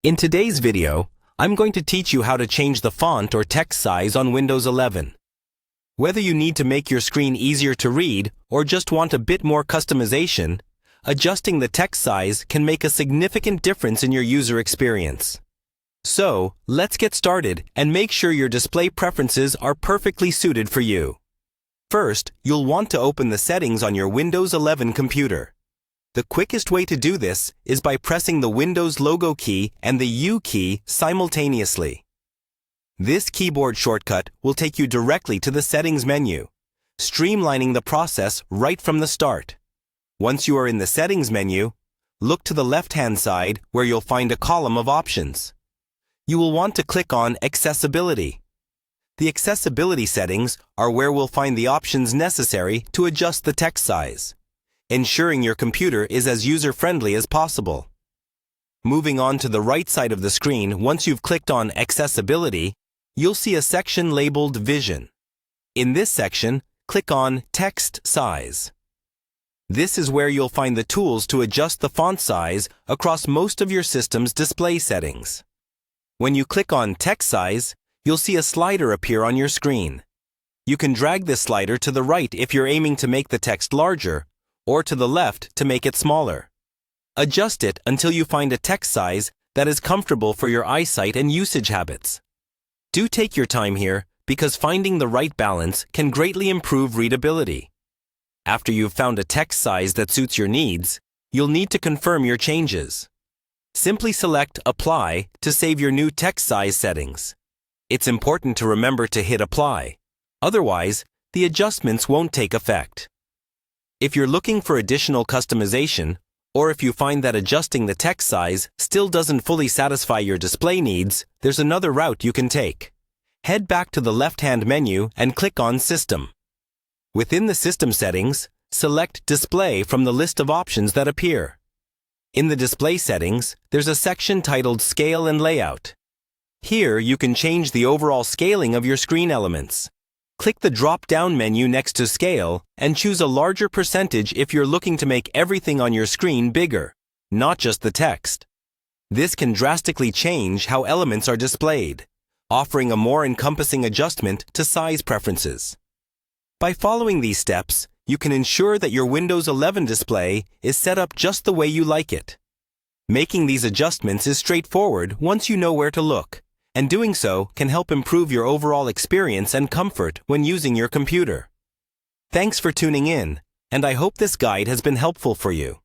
In today's video, I'm going to teach you how to change the font or text size on Windows 11. Whether you need to make your screen easier to read or just want a bit more customization, adjusting the text size can make a significant difference in your user experience. So, let's get started and make sure your display preferences are perfectly suited for you. First, you'll want to open the settings on your Windows 11 computer. The quickest way to do this is by pressing the Windows logo key and the U key simultaneously. This keyboard shortcut will take you directly to the settings menu, streamlining the process right from the start. Once you are in the settings menu, look to the left-hand side where you'll find a column of options. You will want to click on Accessibility. The accessibility settings are where we'll find the options necessary to adjust the text size, ensuring your computer is as user-friendly as possible. Moving on to the right side of the screen, once you've clicked on Accessibility, you'll see a section labeled Vision. In this section, click on Text Size. This is where you'll find the tools to adjust the font size across most of your system's display settings. When you click on Text Size, you'll see a slider appear on your screen. You can drag this slider to the right if you're aiming to make the text larger, or to the left to make it smaller. Adjust it until you find a text size that is comfortable for your eyesight and usage habits. Do take your time here because finding the right balance can greatly improve readability. After you've found a text size that suits your needs, you'll need to confirm your changes. Simply select Apply to save your new text size settings. It's important to remember to hit Apply. Otherwise, the adjustments won't take effect. If you're looking for additional customization, or if you find that adjusting the text size still doesn't fully satisfy your display needs, there's another route you can take. Head back to the left-hand menu and click on System. Within the System settings, select Display from the list of options that appear. In the display settings, there's a section titled Scale and Layout. Here, you can change the overall scaling of your screen elements. Click the drop-down menu next to Scale and choose a larger percentage if you're looking to make everything on your screen bigger, not just the text. This can drastically change how elements are displayed, offering a more encompassing adjustment to size preferences. By following these steps, you can ensure that your Windows 11 display is set up just the way you like it. Making these adjustments is straightforward once you know where to look, and doing so can help improve your overall experience and comfort when using your computer. Thanks for tuning in, and I hope this guide has been helpful for you.